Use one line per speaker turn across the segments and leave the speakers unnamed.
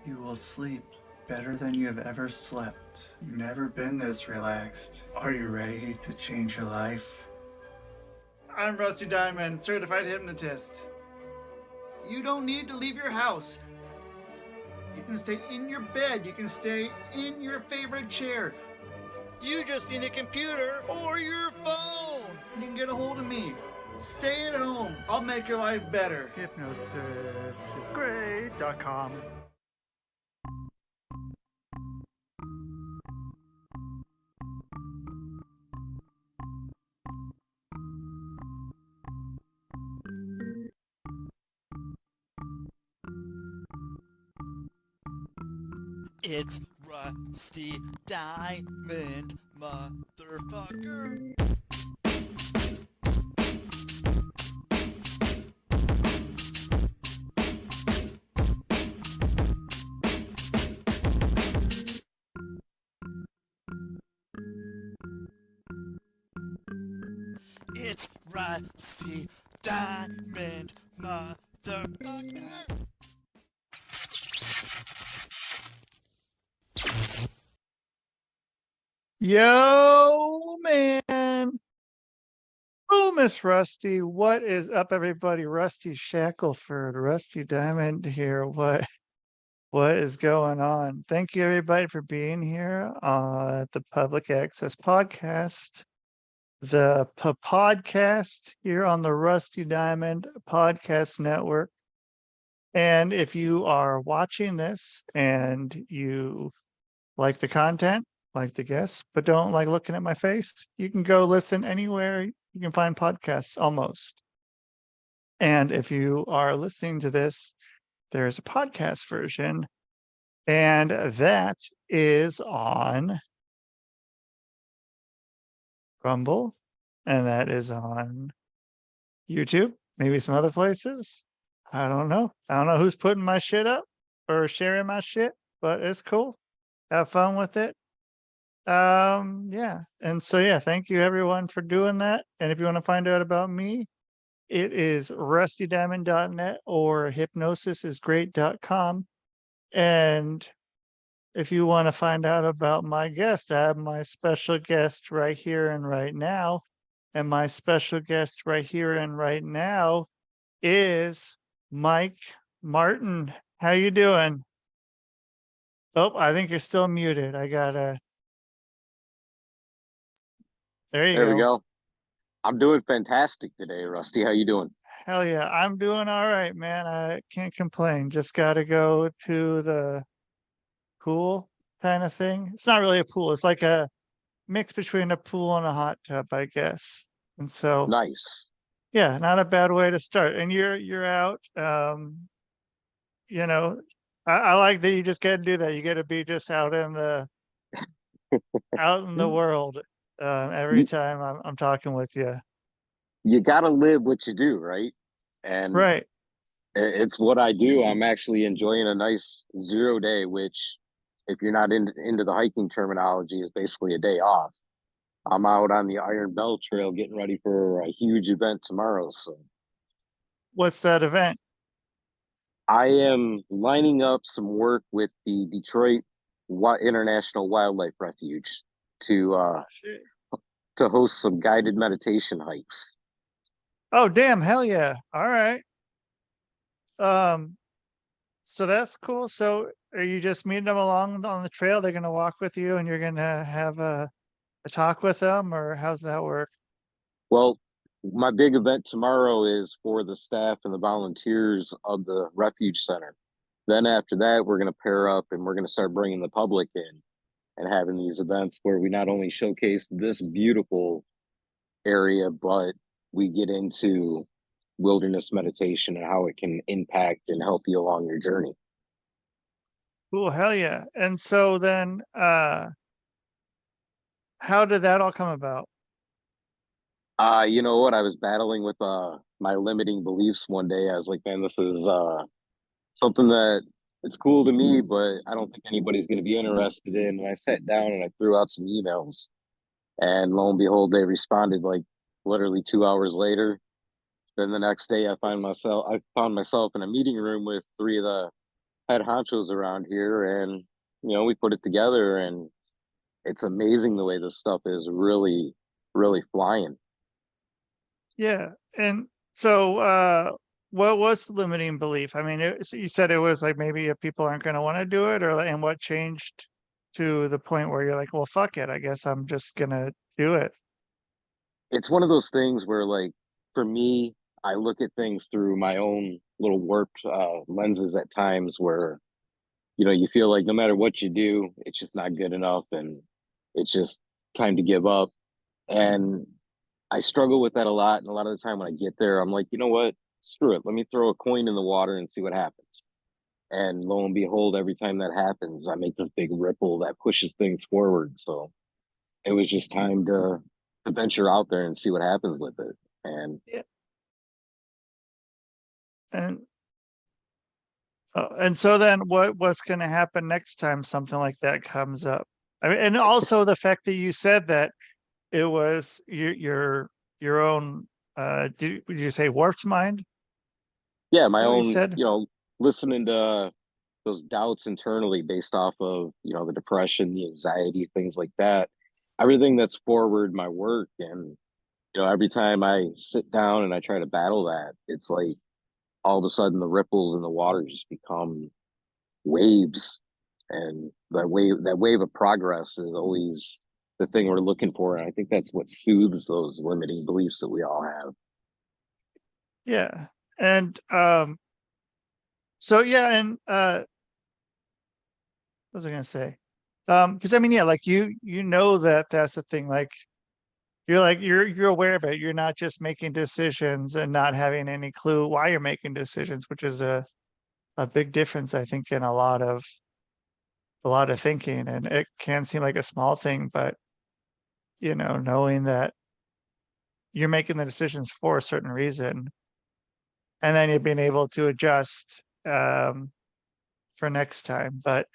You will sleep better than you have ever slept. You've never been this relaxed. Are you ready to change your life? I'm Rusty Diamond, certified hypnotist. You don't need to leave your house. You can stay in your bed. You can stay in your favorite chair. You just need a computer or your phone. You can get a hold of me. Stay at home. I'll make your life better.
Hypnosisisgreat.com.
It's Rusty Diamond, motherfucker. It's Rusty Diamond, motherfucker.
Yo, man. Oh, Miss Rusty. What is up, everybody? Rusty Shackelford, Rusty Diamond here. What is going on? Thank you, everybody, for being here at the Public Access Podcast, the podcast here on the Rusty Diamond Podcast Network. And if you are watching this and you like the content, like the guests, but don't like looking at my face, you can go listen anywhere you can find podcasts almost. And if you are listening to this, there's a podcast version, and that is on Rumble, and that is on YouTube, maybe some other places. I don't know. I don't know who's putting my shit up or sharing my shit, but it's cool. Have fun with it. Yeah. And so, yeah, thank you everyone for doing that. And if you want to find out about me, it is rustydiamond.net or hypnosisisgreat.com. And if you want to find out about my guest, I have my special guest right here and right now. And my special guest right here and right now is Mike Martin. How you doing? Oh, I think you're still muted. I gotta. There you
There we
go.
go. I'm doing fantastic today, Rusty. How you doing?
Hell yeah, I'm doing all right, man. I can't complain. Just got to go to the pool kind of thing. It's not really a pool. It's like a mix between a pool and a hot tub, I guess. And so,
Nice.
yeah, not a bad way to start. And you're out. You know, I like that you just get to do that. You get to be just out in the world every
You,
time I'm talking with you.
you got to live what you do, right? And
Right.
it's what I do. I'm actually enjoying a nice 0 day, which, if you're not into the hiking terminology, is basically a day off. I'm out on the Iron Bell Trail getting ready for a huge event tomorrow. So
What's that event?
I am lining up some work with the Detroit International Wildlife Refuge to
Oh, shit.
to host some guided meditation hikes.
Oh, damn, hell yeah. All right. Um, so that's cool. So are you just meeting them along on the trail? They're gonna walk with you and you're gonna have a talk with them, or how's that work?
Well, my big event tomorrow is for the staff and the volunteers of the refuge center. Then after that, we're going to pair up and we're going to start bringing the public in and having these events where we not only showcase this beautiful area, but we get into wilderness meditation and how it can impact and help you along your journey.
Cool, hell yeah. And so then how did that all come about?
You know what? I was battling with my limiting beliefs one day. I was like, man, this is something that it's cool to me, but I don't think anybody's going to be interested in. And I sat down and I threw out some emails, and lo and behold, they responded like literally 2 hours later. Then the next day, I found myself in a meeting room with three of the head honchos around here, and we put it together, and it's amazing the way this stuff is really, really flying.
Yeah. And so, what was the limiting belief? I mean, so you said it was like maybe if people aren't going to want to do it, or and what changed to the point where you're like, well, fuck it, I guess I'm just gonna do it.
It's one of those things where, like, for me, I look at things through my own little warped lenses at times where, you feel like no matter what you do, it's just not good enough, and it's just time to give up. And I struggle with that a lot. And a lot of the time when I get there, I'm like, you know what? Screw it. Let me throw a coin in the water and see what happens. And lo and behold, every time that happens, I make this big ripple that pushes things forward. So it was just time to venture out there and see what happens with it. And
Yeah. And and so then what's going to happen next time something like that comes up? I mean, and also the fact that you said that it was your own, would you say warped mind?
yeah,
Is
my
that what you
own,
said?
listening to those doubts internally based off of, the depression, the anxiety, things like that, everything that's forward my work. And, every time I sit down and I try to battle that, it's like all of a sudden the ripples in the water just become waves. And that wave of progress is always the thing we're looking for. And I think that's what soothes those limiting beliefs that we all have.
Yeah. And so yeah, and what was I gonna say? Because I mean, yeah, like you know that that's the thing. Like you're aware of it. You're not just making decisions and not having any clue why you're making decisions, which is a big difference, I think, in a lot of thinking. And it can seem like a small thing, but knowing that you're making the decisions for a certain reason, and then you're being able to adjust for next time. But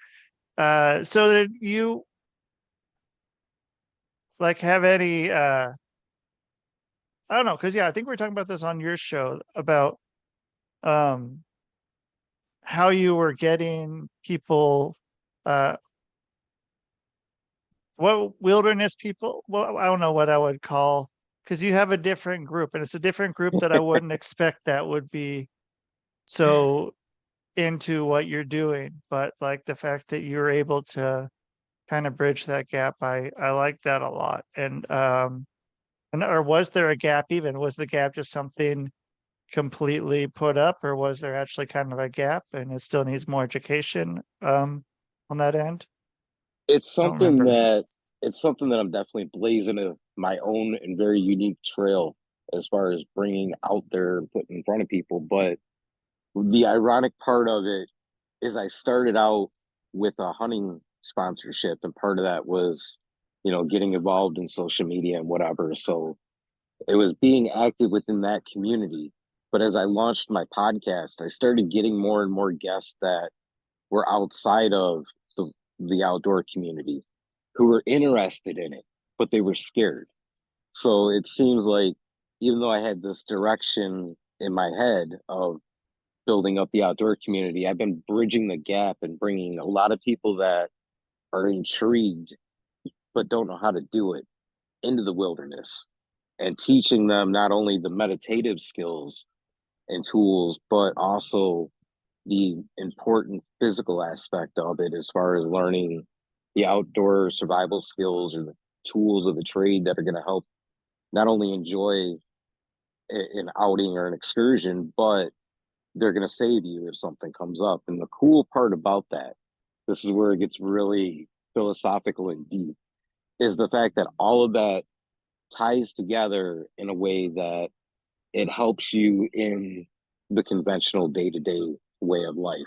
so that you like have any I don't know, because yeah, I think we are talking about this on your show about um how you were getting people, uh what wilderness people, well, I don't know what I would call, because you have a different group, and it's a different group that I wouldn't expect that would be so into what you're doing. But like the fact that you're able to kind of bridge that gap, I like that a lot. And or was there a gap even? Was the gap just something completely put up, or was there actually kind of a gap and it still needs more education on that end?
It's
I don't
something
remember.
that it's something that I'm definitely blazing my own and very unique trail as far as bringing out there and putting in front of people. But the ironic part of it is I started out with a hunting sponsorship, and part of that was, getting involved in social media and whatever. So it was being active within that community. But as I launched my podcast, I started getting more and more guests that were outside of the outdoor community who were interested in it, but they were scared. So it seems like even though I had this direction in my head of building up the outdoor community, I've been bridging the gap and bringing a lot of people that are intrigued but don't know how to do it into the wilderness, and teaching them not only the meditative skills and tools, but also the important physical aspect of it as far as learning the outdoor survival skills or the tools of the trade that are going to help not only enjoy an outing or an excursion, but they're going to save you if something comes up. And the cool part about that, this is where it gets really philosophical and deep, is the fact that all of that ties together in a way that it helps you in the conventional day-to-day way of life.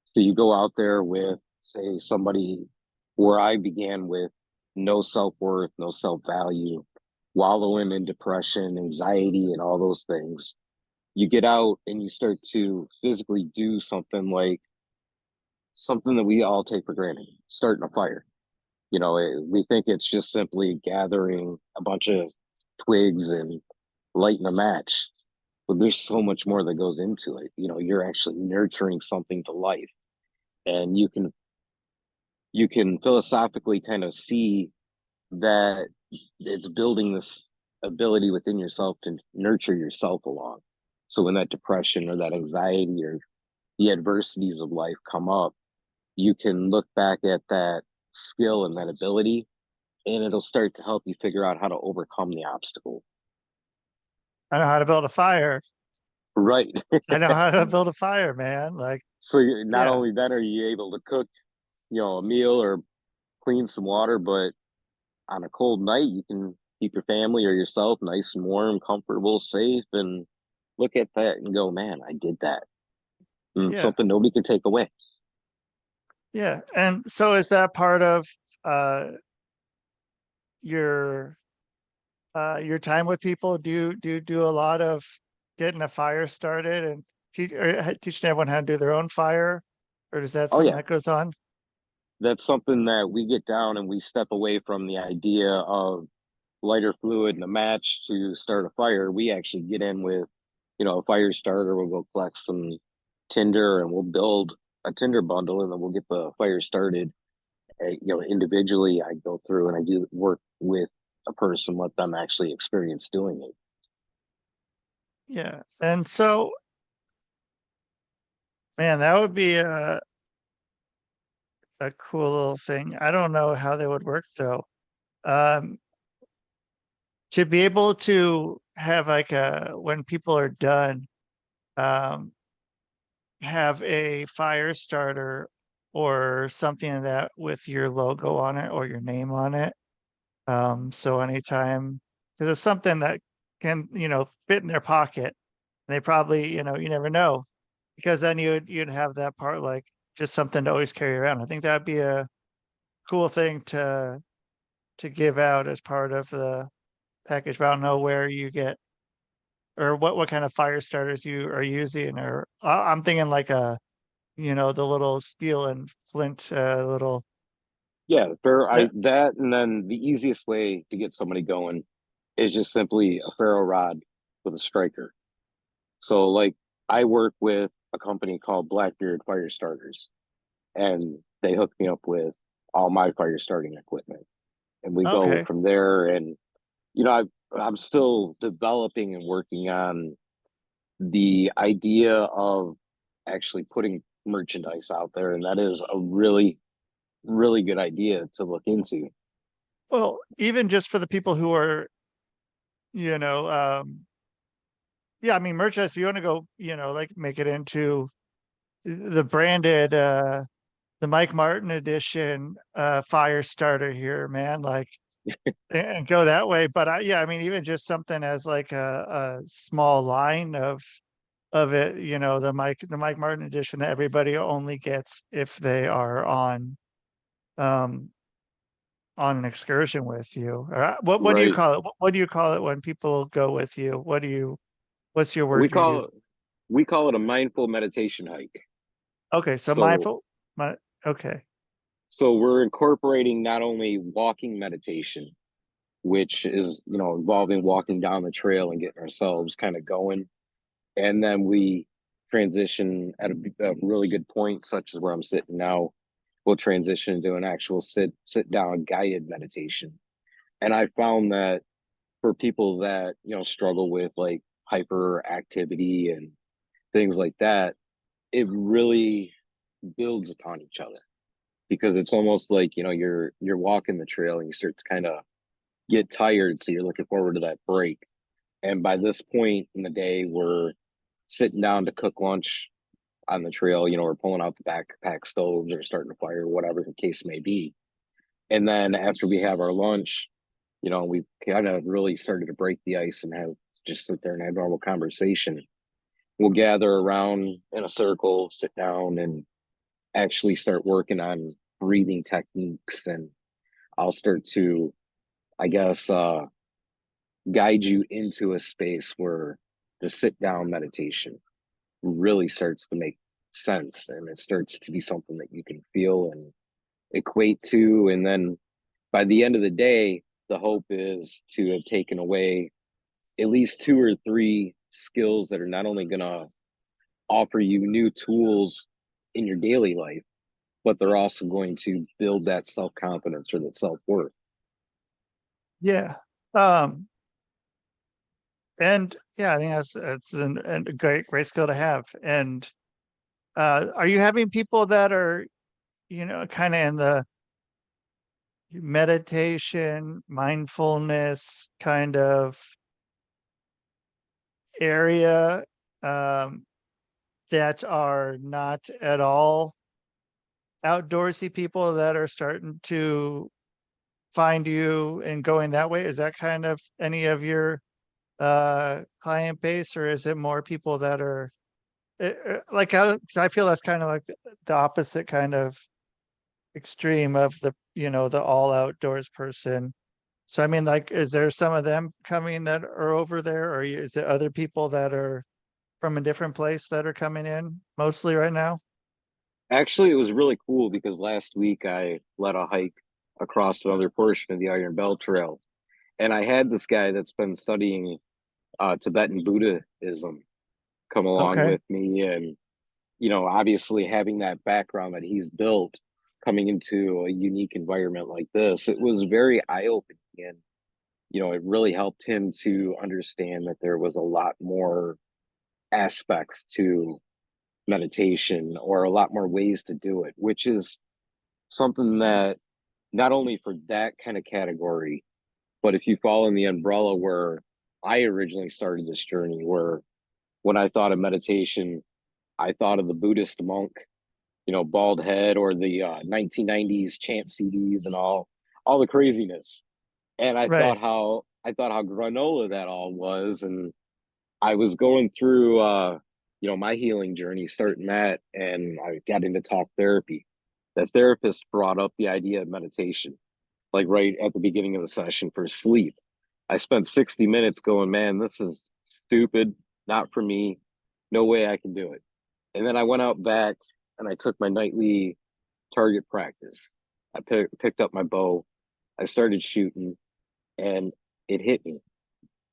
So you go out there with, say, somebody where I began with no self-worth, no self-value, wallowing in depression, anxiety, and all those things. You get out and you start to physically do something that we all take for granted, starting a fire. We think it's just simply gathering a bunch of twigs and lighting a match, but there's so much more that goes into it. You're actually nurturing something to life. and you can philosophically kind of see that it's building this ability within yourself to nurture yourself along. So when that depression or that anxiety or the adversities of life come up, you can look back at that skill and that ability, and it'll start to help you figure out how to overcome the obstacle.
I know how to build a fire.
Right.
I know how to build a fire, man. Like,
So not
yeah,
only then are you able to cook, a meal or clean some water, but on a cold night, you can keep your family or yourself nice and warm, comfortable, safe, and look at that and go, man, I did that. And it's
yeah,
something nobody can take away.
yeah. And so is that part of uh your your time with people? Do a lot of getting a fire started and teaching everyone how to do their own fire, or is that
Oh,
something
yeah.
that goes on?
That's something that we get down and we step away from the idea of lighter fluid and a match to start a fire. We actually get in with, a fire starter. We'll go collect some tinder and we'll build a tinder bundle, and then we'll get the fire started. Individually, I go through and I do work with a person, let them actually experience doing it.
Yeah. And so, man, that would be a cool little thing. I don't know how they would work though. Um, to be able to have like a when people are done, um, have a fire starter or something like that with your logo on it or your name on it. So anytime, because it's something that can, fit in their pocket, they probably, you never know, because then you'd have that part like just something to always carry around. I think that'd be a cool thing to give out as part of the package. But I don't know where you get or what kind of fire starters you are using, or I'm thinking like the little steel and flint little.
Yeah, fair.
Yeah.
That, and then the easiest way to get somebody going is just simply a ferro rod with a striker. So, like, I work with a company called Blackbeard Fire Starters, and they hook me up with all my fire starting equipment, and we go
Okay.
from there. And I'm still developing and working on the idea of actually putting merchandise out there, and that is a really, really good idea to look into.
Well, even just for the people who are, you know, yeah, I mean, merchandise, if you want to go, like make it into the branded, the Mike Martin edition, fire starter here, man, like, and go that way. But yeah, I mean, even just something as like a small line of it, the Mike Martin edition that everybody only gets if they are um, on an excursion with you. What do you
Right.
call it? What do you call it when people go with you? What's your
We
word you use?
call we call it a mindful meditation hike.
Okay, so
So
mindful. Okay,
so we're incorporating not only walking meditation, which is, involving walking down the trail and getting ourselves kind of going. And then we transition at a really good point, such as where I'm sitting now. We'll transition into an actual sit down guided meditation. And I found that for people that, struggle with like hyperactivity and things like that, it really builds upon each other, because it's almost like, you're walking the trail and you start to kind of get tired, so you're looking forward to that break. And by this point in the day, we're sitting down to cook lunch on the trail. We're pulling out the backpack stoves or starting a fire, whatever the case may be. And then after we have our lunch, we kind of really started to break the ice and have just sit there and have normal conversation. We'll gather around in a circle, sit down, and actually start working on breathing techniques. And I'll start to, I guess, guide you into a space where the sit down meditation really starts to make sense, and it starts to be something that you can feel and equate to. And then by the end of the day, the hope is to have taken away at least two or three skills that are not only going to offer you new tools in your daily life, but they're also going to build that self-confidence or that self-worth.
Yeah. And yeah, I think that's a great skill to have. And are you having people that are, kind of in the meditation, mindfulness kind of area, that are not at all outdoorsy people that are starting to find you and going that way? Is that kind of any of your client base, or is it more people that are like, 'cause I feel that's kind of like the opposite kind of extreme of the all outdoors person. So I mean, like, is there some of them coming that are over there, or is it other people that are from a different place that are coming in mostly right now?
Actually, it was really cool because last week I led a hike across another portion of the Iron Belt Trail, and I had this guy that's been studying Tibetan Buddhism come along
Okay,
with me, and obviously having that background that he's built, coming into a unique environment like this, it was very eye opening, and it really helped him to understand that there was a lot more aspects to meditation or a lot more ways to do it, which is something that not only for that kind of category, but if you fall in the umbrella where I originally started this journey, where when I thought of meditation, I thought of the Buddhist monk, bald head, or the 1990s chant CDs and all the craziness. And
right.
I thought how granola that all was, and I was going through my healing journey, starting that, and I got into talk therapy. The therapist brought up the idea of meditation, like right at the beginning of the session for sleep. I spent 60 minutes going, man, this is stupid, not for me, no way I can do it. And then I went out back and I took my nightly target practice. I picked up my bow, I started shooting, and it hit me.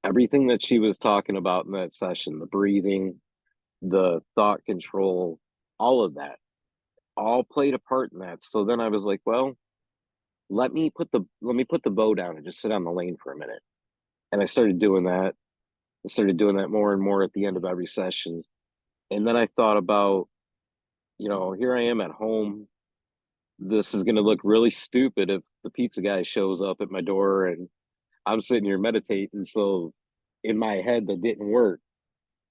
Everything that she was talking about in that session, the breathing, the thought control, all of that, all played a part in that. So then I was like, well, let me put the bow down and just sit on the lane for a minute. And I started doing that. I started doing that more and more at the end of every session. And then I thought about, here I am at home. This is going to look really stupid if the pizza guy shows up at my door and I'm sitting here meditating. So in my head, that didn't work.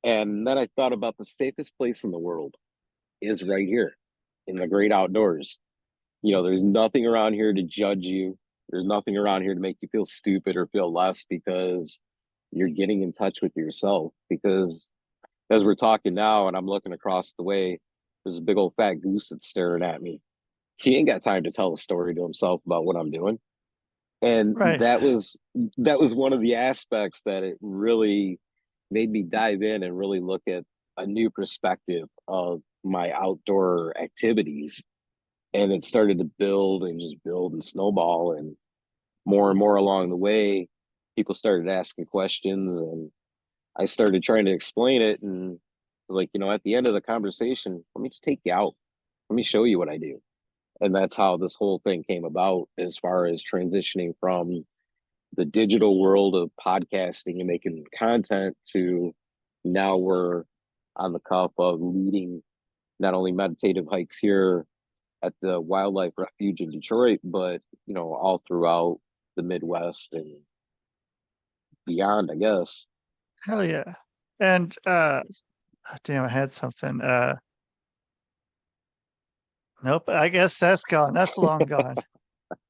And then I thought about the safest place in the world is right here in the great outdoors. There's nothing around here to judge you. There's nothing around here to make you feel stupid or feel less because you're getting in touch with yourself. Because as we're talking now and I'm looking across the way, there's a big old fat goose that's staring at me. He ain't got time to tell a story to himself about what I'm doing. And
Right.
that was one of the aspects that it really made me dive in and really look at a new perspective of my outdoor activities. And it started to build and just build and snowball, and more along the way people started asking questions, and I started trying to explain it, and like, at the end of the conversation, let me just take you out, let me show you what I do. And that's how this whole thing came about, as far as transitioning from the digital world of podcasting and making content to now we're on the cuff of leading not only meditative hikes here at the wildlife refuge in Detroit, but all throughout the Midwest and beyond, I guess.
Hell yeah. And damn, I had something. Nope, I guess that's gone. That's long gone.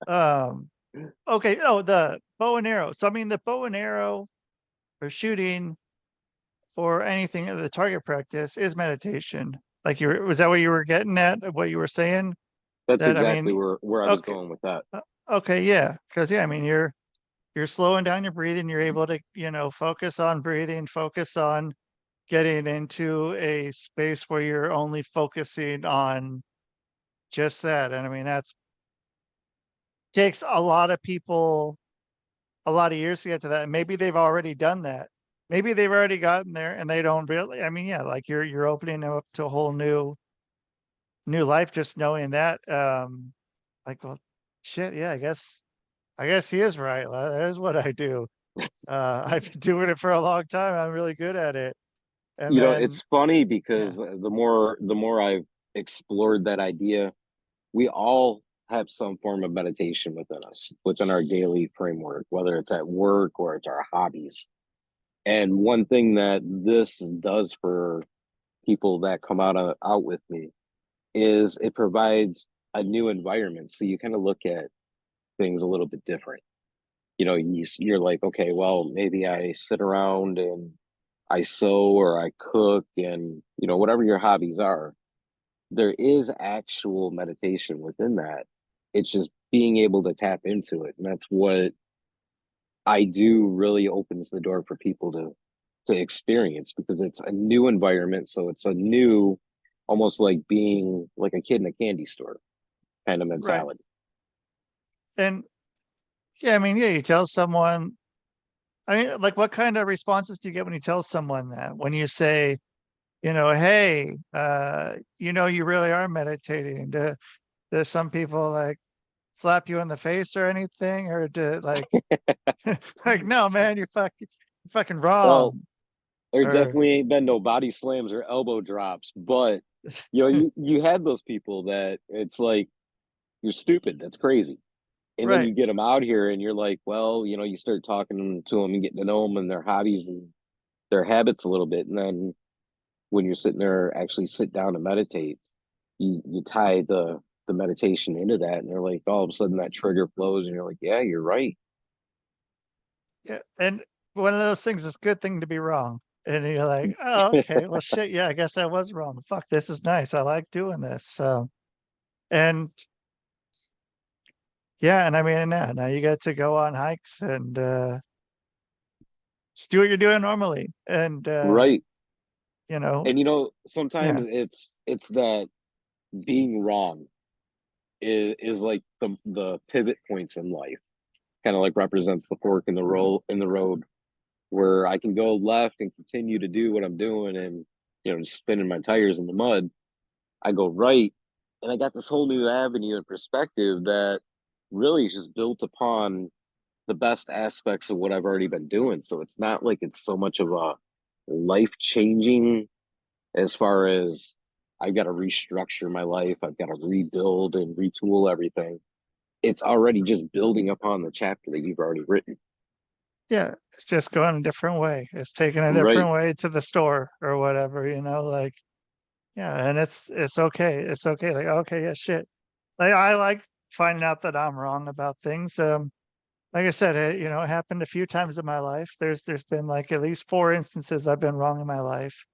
Um okay, oh, the bow and arrow. So I mean, the bow and arrow or shooting or anything, the target practice is meditation. Like, was that what you were getting at, what you were saying?
That's
That I
exactly
mean,
where I was
okay,
going with that.
okay, yeah, because yeah, I mean, you're slowing down your breathing. You're able to, focus on breathing, focus on getting into a space where you're only focusing on just that. And I mean, that's takes a lot of people a lot of years to get to that. And maybe they've already done that. Maybe they've already gotten there and they don't really. I mean, yeah, like you're opening them up to a whole new new life just knowing that. Like, well, shit, yeah, I guess he is right. That is what I do. I've been doing it for a long time. I'm really good at it. And
You know,
then,
it's funny
yeah,
because the more I've explored that idea, we all have some form of meditation within us, within our daily framework, whether it's at work or it's our hobbies. And one thing that this does for people that come out with me is it provides a new environment. So you kind of look at things a little bit different. You know, you're like, okay, well, maybe I sit around and I sew or I cook and, you know, whatever your hobbies are, there is actual meditation within that. It's just being able to tap into it. And that's what I do really opens the door for people to experience because it's a new environment. So it's a new, almost like being like a kid in a candy store kind of
right.
mentality.
And yeah, I mean, yeah, you tell someone, I mean, like, what kind of responses do you get when you tell someone that? When you say, hey, you really are meditating. Do some people like slap you in the face or anything, or do like, like, no, man, you're fucking
Well,
wrong,
there
or
definitely ain't been no body slams or elbow drops, but you know, you had those people that it's like you're stupid. That's crazy. And then
right,
you get them out here, and you're like, well, you know, you start talking to them and getting to know them and their hobbies and their habits a little bit, and then when you're sitting there, actually sit down and meditate, you tie the meditation into that, and they're like, all of a sudden that trigger flows, and you're like, yeah, you're right.
yeah, and one of those things is a good thing to be wrong, and you're like, oh, okay, well, shit, yeah, I guess I was wrong. Fuck, this is nice. I like doing this. So, and yeah, and I mean, now you get to go on hikes and just do what you're doing normally, and
Right.
you know,
And you know, sometimes
yeah,
it's that being wrong is like the pivot points in life, kind of like represents the fork in the road where I can go left and continue to do what I'm doing and you know just spinning my tires in the mud. I go right, and I got this whole new avenue and perspective that really is just built upon the best aspects of what I've already been doing. So it's not like it's so much of a life changing as far as I've got to restructure my life, I've got to rebuild and retool everything. It's already just building upon the chapter that you've already written.
yeah, it's just going a different way. It's taking a
Right.
different way to the store or whatever, like, yeah, and it's okay. It's okay. Like, okay, yeah, shit. Like, I like finding out that I'm wrong about things. Like I said, it happened a few times in my life. There's been like at least 4 instances I've been wrong in my life.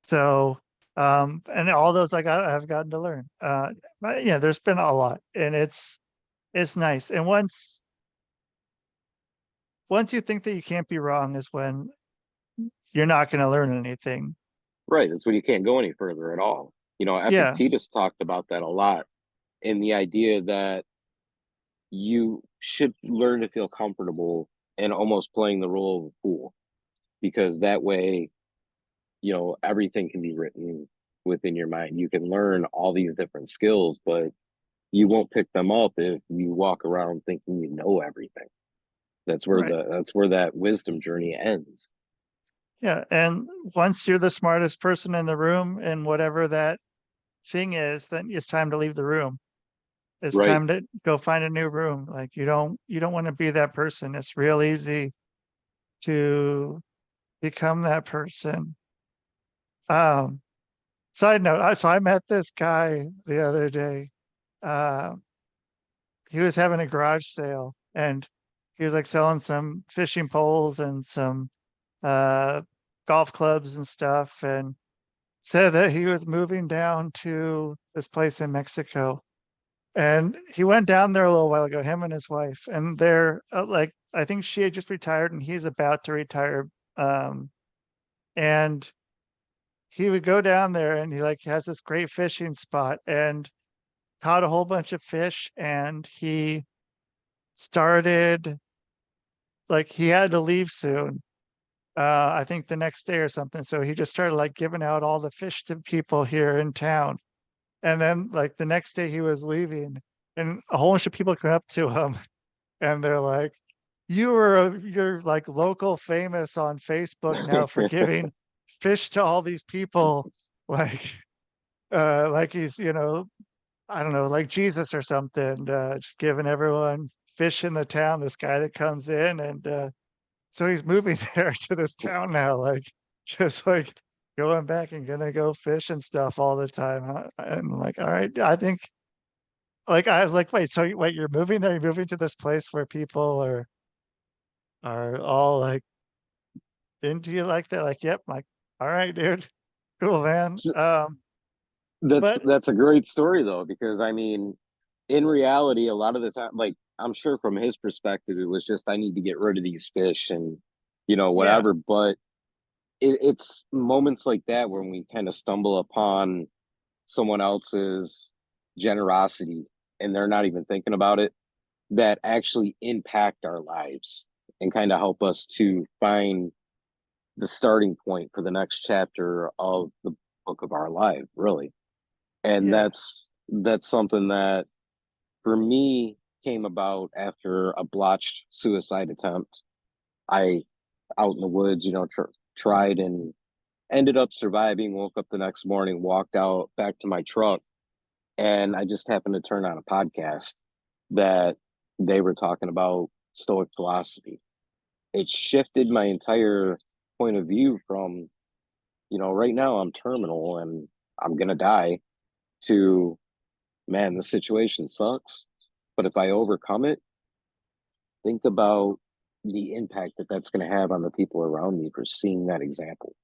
So, and all those I've gotten to learn. But yeah, there's been a lot, and it's nice. And once you think that you can't be wrong is when you're not going to learn anything.
Right. That's when you can't go any further at all. You know,
Yeah,
Epictetus talked about that a lot in the idea that you should learn to feel comfortable and almost playing the role of a fool because that way, you know, everything can be written within your mind. You can learn all these different skills, but you won't pick them up if you walk around thinking you know everything.
right.
That's where that wisdom journey ends.
Yeah, and once you're the smartest person in the room and whatever that thing is, then it's time to leave the room. It's
Right.
time to go find a new room. Like, you don't want to be that person. It's real easy to become that person. Um, Side note, so I met this guy the other day. Uh, he was having a garage sale and he was like selling some fishing poles and some uh golf clubs and stuff, and said that he was moving down to this place in Mexico. And he went down there a little while ago, him and his wife, and they're like, I think she had just retired and he's about to retire. Um, and he would go down there and he like has this great fishing spot and caught a whole bunch of fish. And he started, like, he had to leave soon. I think the next day or something. So he just started like giving out all the fish to people here in town. And then like the next day he was leaving and a whole bunch of people come up to him and they're like, you're like local famous on Facebook now for giving fish to all these people, like he's, I don't know, like Jesus or something, just giving everyone fish in the town, this guy that comes in. And so he's moving there to this town now, like just like going back and gonna go fish and stuff all the time. And like, all right, I think like I was like, wait, so wait, you're moving there? You're moving to this place where people are all like into you like that? Like, yep, like, all right, dude. Cool, man. But
That's a great story though, because I mean, in reality, a lot of the time, like I'm sure from his perspective, it was just I need to get rid of these fish and
yeah,
whatever. But it's moments like that when we kind of stumble upon someone else's generosity and they're not even thinking about it, that actually impact our lives and kind of help us to find the starting point for the next chapter of the book of our life, really. And
yeah,
that's something that for me came about after a blotched suicide attempt. I out in the woods, tried and ended up surviving, woke up the next morning, walked out back to my truck, and I just happened to turn on a podcast that they were talking about Stoic philosophy. It shifted my entire point of view from, right now I'm terminal and I'm going to die, to, man, the situation sucks. But if I overcome it, think about the impact that that's going to have on the people around me for seeing that example.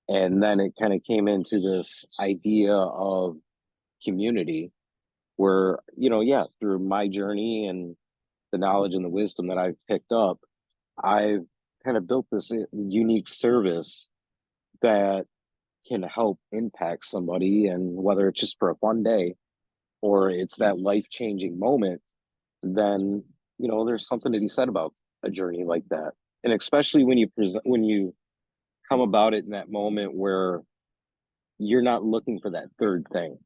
And then it kind of came into this idea of community where, yeah, through my journey and the knowledge and the wisdom that I've picked up, I've kind of built this unique service that can help impact somebody. And whether it's just for a fun day or it's that life changing moment, then, there's something to be said about a journey like that. And especially when you come about it in that moment where you're not looking for that third thing.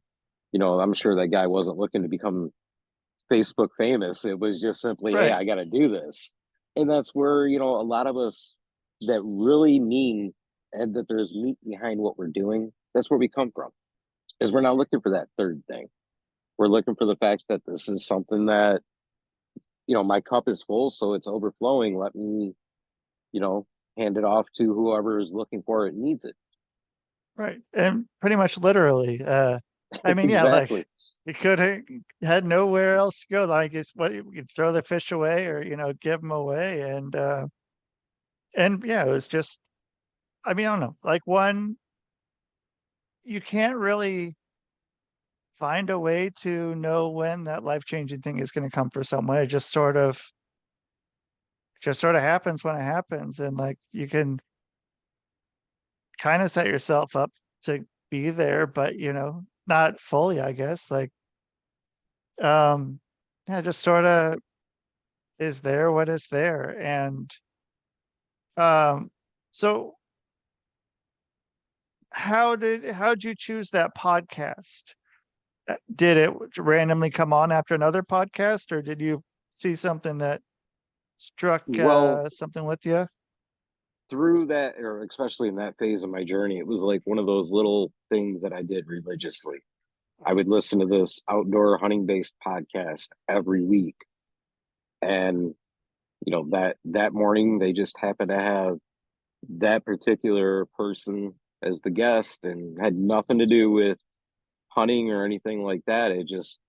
I'm sure that guy wasn't looking to become Facebook famous. It was just simply, hey,
right.
I got to do this. And that's where, a lot of us that really mean and that there's meat behind what we're doing, that's where we come from. Is we're not looking for that third thing. We're looking for the fact that this is something that, my cup is full, so it's overflowing. Let me, you know, hand it off to whoever is looking for it and needs it.
Right. And pretty much literally. I mean, yeah, like
Exactly.
you could have had nowhere else to go. Like it's what you could throw the fish away or, give them away. And yeah, it was just, I mean, I don't know, like one, you can't really find a way to know when that life-changing thing is going to come for someone. It just sort of happens when it happens. And like you can kind of set yourself up to be there, but not fully, I guess. Like, um, yeah, just sort of is there what is there. And um, so how'd you choose that podcast? Did it randomly come on after another podcast, or did you see something that struck
Well,
something with you?
through that, or especially in that phase of my journey, it was like one of those little things that I did religiously. I would listen to this outdoor hunting based podcast every week. And, that morning they just happened to have that particular person as the guest and had nothing to do with hunting or anything like that. It just,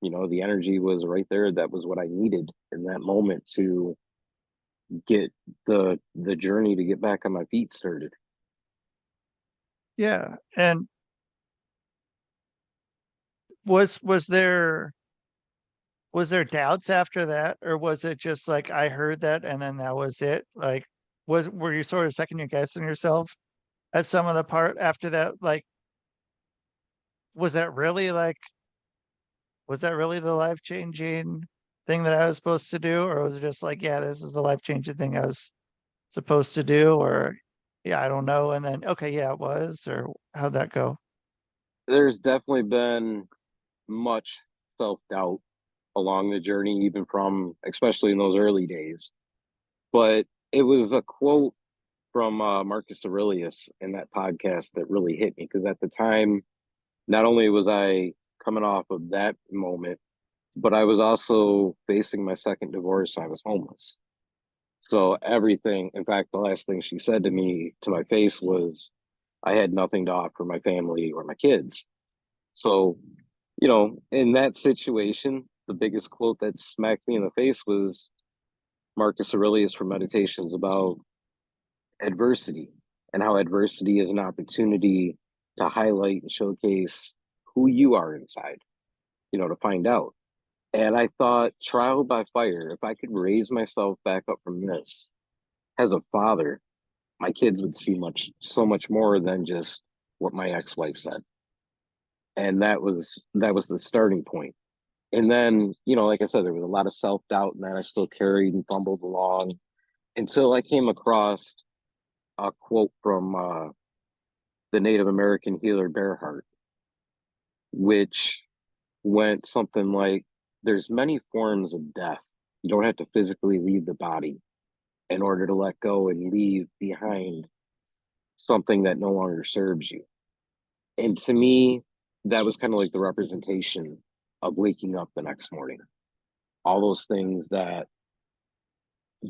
the energy was right there. That was what I needed in that moment to get the journey to get back on my feet started.
Yeah. And was there doubts after that, or was it just like I heard that and then that was it? Like, were you sort of second guessing yourself at some of the part after that? Like, was that really like was that really the life changing thing that I was supposed to do, or was it just like, yeah, this is the life changing thing I was supposed to do, or yeah, I don't know, and then okay, yeah, it was, or how'd that go?
There's definitely been much self-doubt along the journey, even from especially in those early days. But it was a quote from Marcus Aurelius in that podcast that really hit me, because at the time, not only was I coming off of that moment, but I was also facing my second divorce. I was homeless. So everything, in fact, the last thing she said to me to my face was, I had nothing to offer my family or my kids. So, in that situation, the biggest quote that smacked me in the face was Marcus Aurelius from Meditations about adversity, and how adversity is an opportunity to highlight and showcase who you are inside, to find out. And I thought, trial by fire, if I could raise myself back up from this as a father, my kids would see so much more than just what my ex-wife said. And that was the starting point. And then, like I said, there was a lot of self-doubt, and that I still carried and fumbled along until I came across a quote from the Native American healer Bearhart, which went something like, there's many forms of death. You don't have to physically leave the body in order to let go and leave behind something that no longer serves you. And to me, that was kind of like the representation of waking up the next morning. All those things that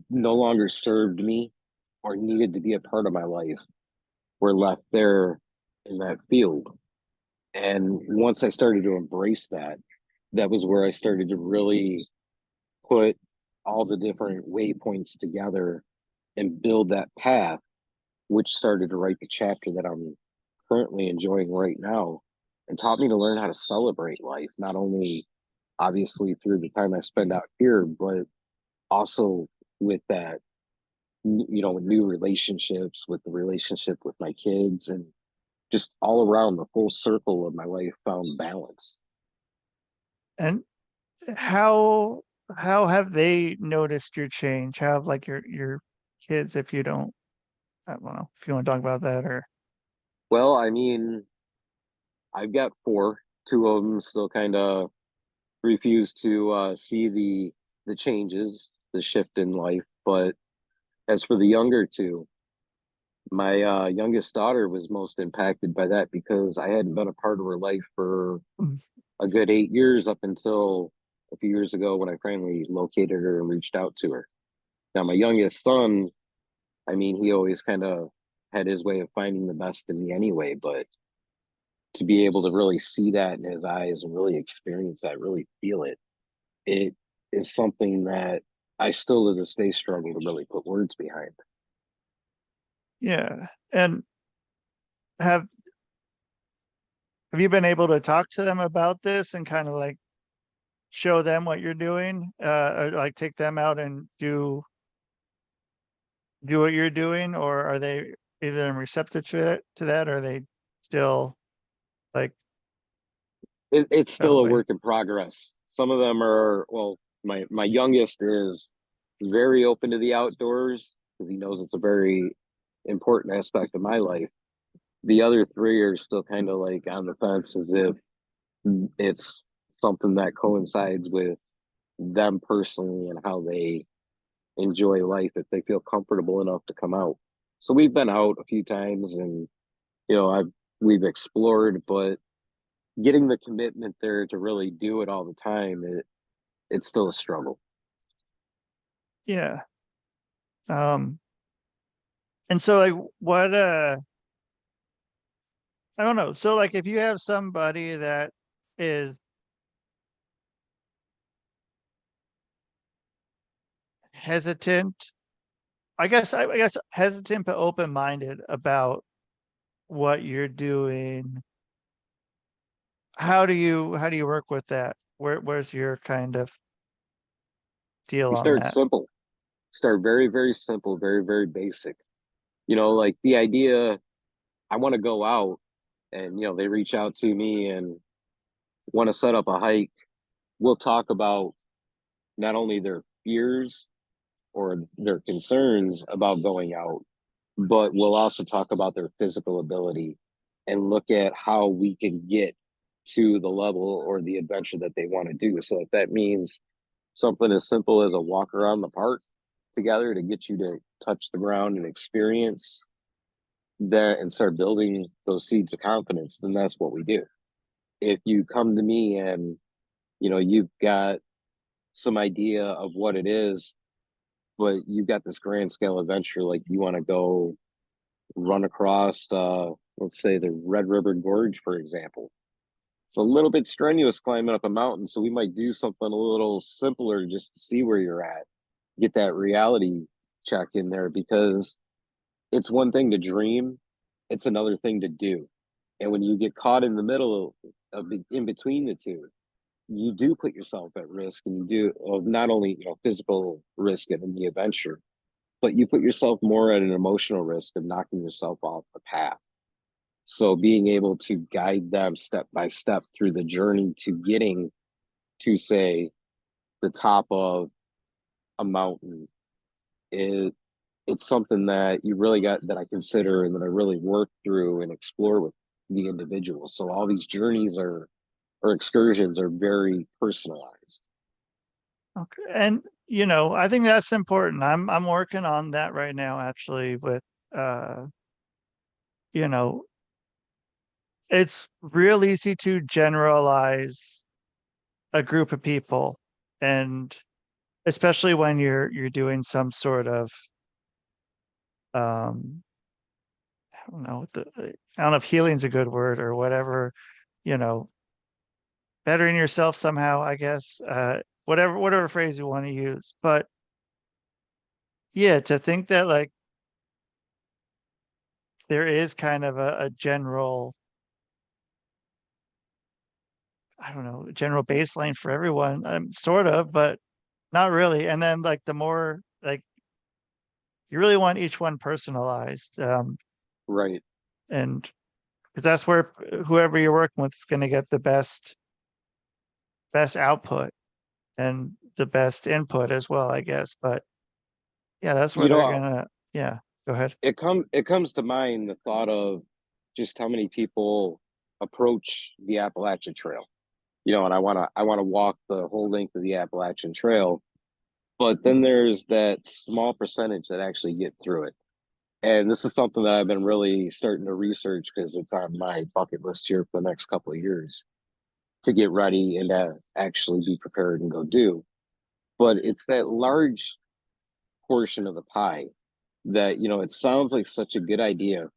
no longer served me or needed to be a part of my life were left there in that field. And once I started to embrace that, that was where I started to really put all the different waypoints together and build that path, which started to write the chapter that I'm currently enjoying right now, and taught me to learn how to celebrate life, not only obviously through the time I spend out here, but also with that, with new relationships, with the relationship with my kids, and just all around the full circle of my life found balance.
And how how have they noticed your change? How have like your kids, if you don't, I don't know if you want to talk about that or
Well, I mean, I've got four. Two of them still kind of refuse to see the changes, the shift in life. But as for the younger two, my youngest daughter was most impacted by that, because I hadn't been a part of her life for
Mm.
a good 8 years, up until a few years ago when I finally located her and reached out to her. Now, my youngest son, I mean, he always kind of had his way of finding the best in me anyway, but to be able to really see that in his eyes and really experience that, really feel it, it is something that I still to this day struggle to really put words behind.
yeah. And have have you been able to talk to them about this and kind of like show them what you're doing? Or like take them out and do what you're doing, or are they either receptive to that, or are they still like,
It's
oh
still a
wait,
work in progress. Some of them are, well, my youngest is very open to the outdoors because he knows it's a very important aspect of my life. The other three are still kind of like on the fence, as if it's something that coincides with them personally and how they enjoy life, if they feel comfortable enough to come out. So we've been out a few times, and I've we've explored, but getting the commitment there to really do it all the time, it's still a struggle.
yeah. Um, and so like what I don't know. So like if you have somebody that is hesitant, I guess hesitant but open-minded about what you're doing, how do you work with that? Where's your kind of deal
We
on
start
that?
simple, start very, very simple, very, very basic. Like the idea, I want to go out, and they reach out to me and want to set up a hike. We'll talk about not only their fears or their concerns about going out, but we'll also talk about their physical ability and look at how we can get to the level or the adventure that they want to do. So if that means something as simple as a walk around the park together to get you to touch the ground and experience that and start building those seeds of confidence, then that's what we do. If you come to me and you've got some idea of what it is, but you've got this grand scale adventure, like you want to go run across let's say the Red River Gorge, for example. It's a little bit strenuous climbing up a mountain, so we might do something a little simpler just to see where you're at, get that reality check in there, because it's one thing to dream, it's another thing to do. And when you get caught in the middle of in between the two, you do put yourself at risk, and you do not only physical risk in the adventure, but you put yourself more at an emotional risk of knocking yourself off the path. So being able to guide them step by step through the journey to getting to, say, the top of a mountain, it's something that you really got, that I consider and that I really work through and explore with the individual. So all these journeys or excursions are very personalized.
Okay. And I think that's important. I'm working on that right now, actually, with you know, it's real easy to generalize a group of people, and especially when you're doing some sort of I don't know I don't know if healing's a good word or whatever, you know, bettering yourself somehow, I guess, whatever phrase you want to use. But yeah, to think that like there is kind of a general, I don't know, general baseline for everyone, sort of, but not really. And then like the more like you really want each one personalized,
Right.
and because that's where whoever you're working with is going to get the best output and the best input as well, I guess. But yeah, that's where
You
they're
know,
gonna, yeah, go ahead.
it comes to mind the thought of just how many people approach the Appalachian Trail. And I want to walk the whole length of the Appalachian Trail, but then there's that small percentage that actually get through it. And this is something that I've been really starting to research, because it's on my bucket list here for the next couple of years to get ready and to actually be prepared and go do. But it's that large portion of the pie that, it sounds like such a good idea.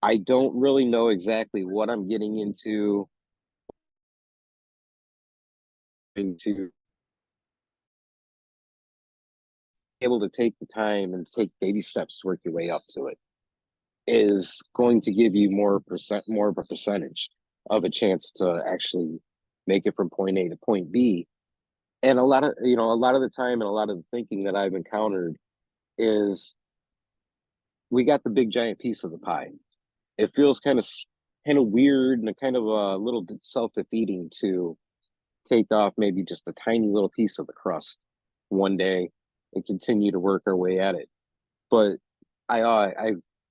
I don't really know exactly what I'm getting into able to take the time and take baby steps to work your way up to it is going to give you more of a percentage of a chance to actually make it from point A to point B. And a lot of the time, and a lot of the thinking that I've encountered is, we got the big giant piece of the pie. It feels kind of weird and a kind of a little self-defeating to take off maybe just a tiny little piece of the crust one day and continue to work our way at it. But I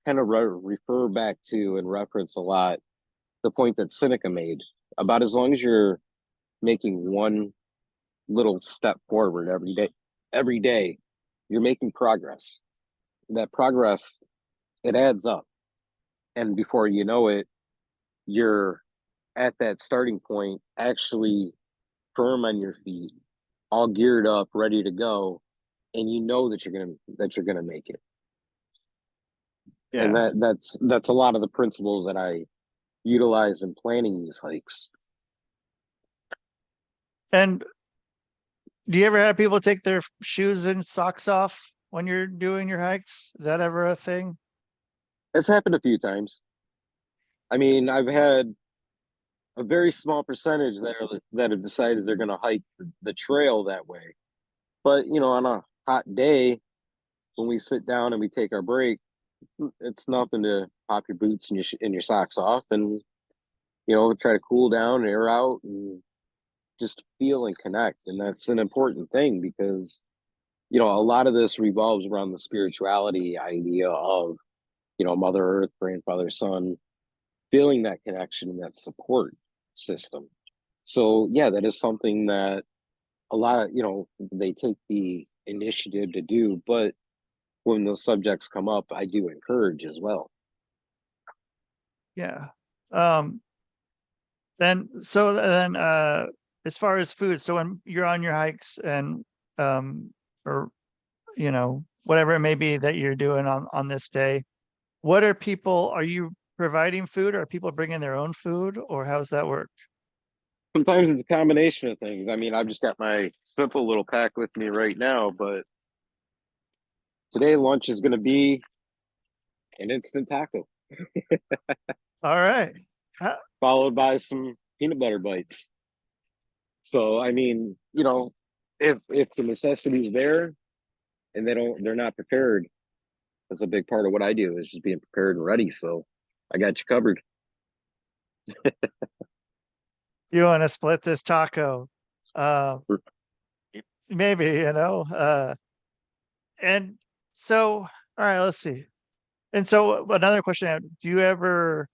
kind of refer back to and reference a lot the point that Seneca made about, as long as you're making one little step forward every day, you're making progress. That progress, it adds up, and before you know it, you're at that starting point, actually firm on your feet, all geared up, ready to go, and you know that you're gonna make it. And
Yeah.
that's a lot of the principles that I utilize in planning these hikes.
And do you ever have people take their shoes and socks off when you're doing your hikes? Is that ever a thing?
It's happened a few times. I mean, I've had a very small percentage that have decided they're going to hike the trail that way. But on a hot day, when we sit down and we take our break, it's nothing to pop your boots and your socks off, and try to cool down, air out, and just feel and connect. And that's an important thing, because a lot of this revolves around the spirituality idea of Mother Earth, grandfather, son, feeling that connection and that support system. So yeah, that is something that a lot, they take the initiative to do, but when those subjects come up, I do encourage as well.
Yeah. Then as far as food, so when you're on your hikes and or whatever it may be that you're doing on this day, are you providing food? Are people bringing their own food, or how's that work?
Sometimes it's a combination of things. I mean, I've just got my simple little pack with me right now, but today lunch is going to be an instant taco,
All right. Huh,
followed by some peanut butter bites. So, I mean, if the necessity is there and they're not prepared, that's a big part of what I do is just being prepared and ready. So I got you covered.
you want to split this taco? Uh, maybe, and so, all right, let's see. And so another question I have, do you ever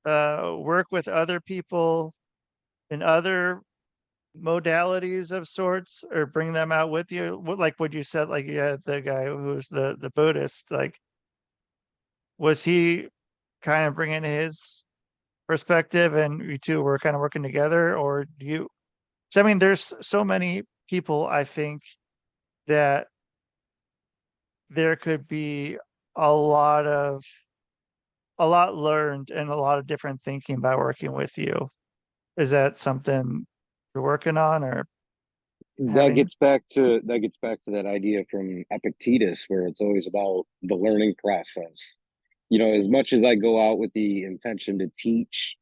work with other people in other modalities of sorts, or bring them out with you? Like what you said, like you had the guy who was the Buddhist, like was he kind of bringing his perspective and you two were kind of working together, or do you? So, I mean, there's so many people, I think, that there could be a lot of a lot learned and a lot of different thinking by working with you. Is that something you're working on or
That
having?
gets back to that idea from Epictetus, where it's always about the learning process. As much as I go out with the intention to teach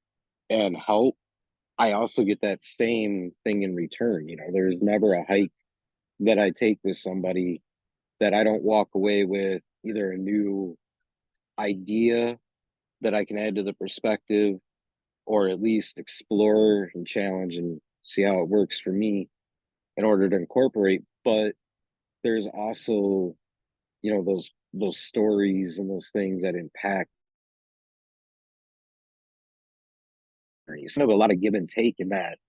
and help, I also get that same thing in return. There's never a hike that I take with somebody that I don't walk away with either a new idea that I can add to the perspective, or at least explore and challenge and see how it works for me in order to incorporate. But there's also, those stories and those things that impact you. So a lot of give and take in that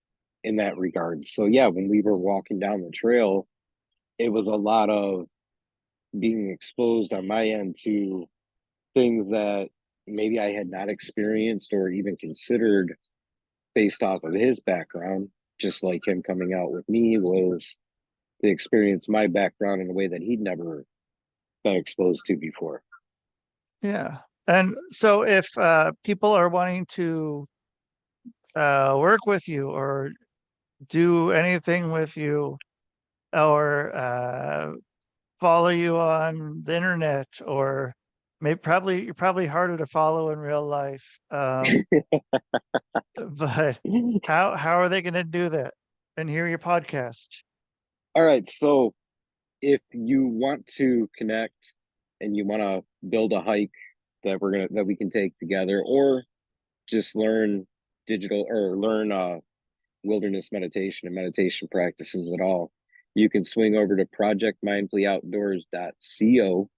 regard. So yeah, when we were walking down the trail, it was a lot of being exposed on my end to things that maybe I had not experienced or even considered based off of his background. Just like him coming out with me was to experience my background in a way that he'd never been exposed to before.
Yeah. And so if people are wanting to work with you or do anything with you, or follow you on the internet, or you're probably harder to follow in real life. But how are they going to do that and hear your podcast?
All right, so if you want to connect and you want to build a hike that we can take together, or just learn wilderness meditation and meditation practices at all, you can swing over to projectmindfullyoutdoors.co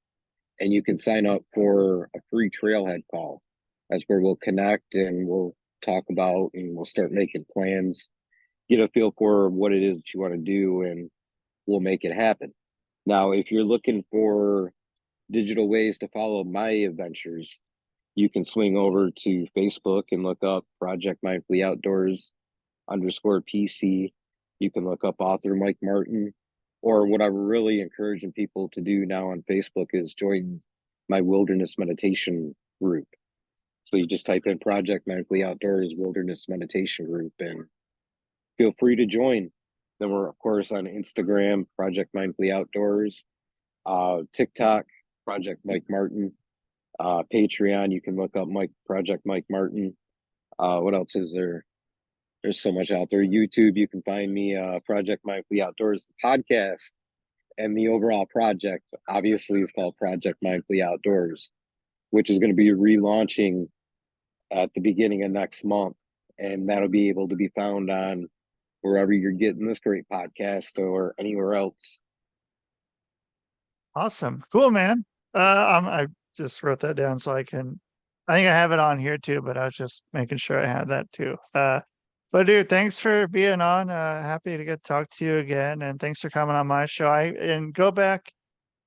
and you can sign up for a free trailhead call. That's where we'll connect and we'll talk about and we'll start making plans, get a feel for what it is that you want to do, and we'll make it happen. Now, if you're looking for digital ways to follow my adventures, you can swing over to Facebook and look up Project Mindfully Outdoors _PC. You can look up author Mike Martin, or what I'm really encouraging people to do now on Facebook is join my wilderness meditation group. So you just type in Project Mindfully Outdoors Wilderness Meditation Group and feel free to join. Then we're of course on Instagram, Project Mindfully Outdoors, TikTok, Project Mike Martin, Patreon. You can look up Project Mike Martin. What else is there? There's so much out there. YouTube, you can find me, Project Mindfully Outdoors, the podcast, and the overall project obviously is called Project Mindfully Outdoors, which is going to be relaunching at the beginning of next month. And that'll be able to be found on wherever you're getting this great podcast or anywhere else.
Awesome. Cool, man. I just wrote that down so I can I think I have it on here too, but I was just making sure I had that too. But dude, thanks for being on. Happy to get to talk to you again, and thanks for coming on my show. And go back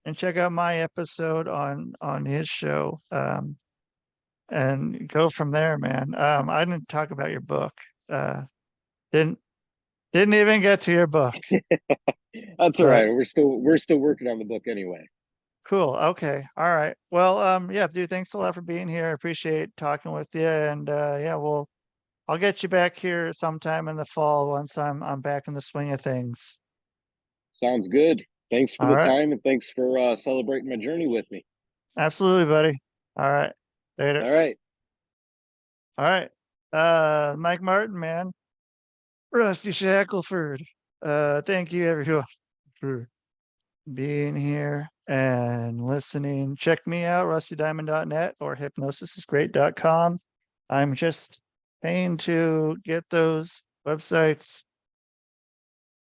and check out my episode on his show. And go from there, man. I didn't talk about your book. Uh, didn't didn't even get to your book,
That's all
but
right. We're still working on the book anyway.
cool. Okay. All right. Well, yeah, dude, thanks a lot for being here. I appreciate talking with you. And yeah, I'll get you back here sometime in the fall once I'm back in the swing of things.
Sounds good. Thanks for
All
the
right.
time and thanks for celebrating my journey with me.
Absolutely, buddy. All right. Later.
All right.
All right. Mike Martin, man. Rusty Shackelford. Thank you everyone for being here and listening. Check me out, rustydiamond.net or hypnosisisgreat.com. I'm just paying to get those websites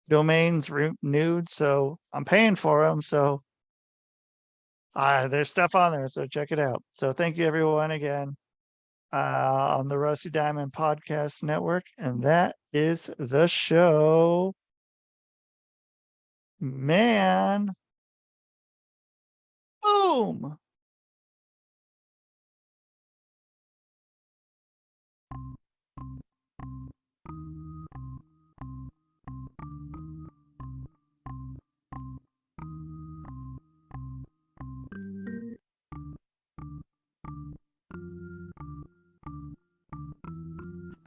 domains renewed, so I'm paying for them. So there's stuff on there, so check it out. So thank you everyone again on the Rusty Diamond Podcast Network, and that is the show, man. Boom.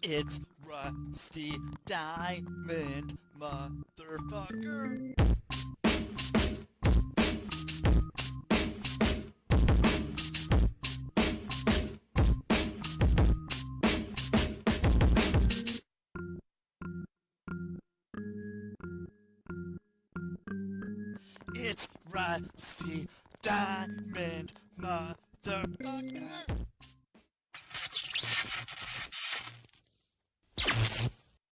It's Rusty Diamond, motherfucker. It's Rusty Diamond, motherfucker.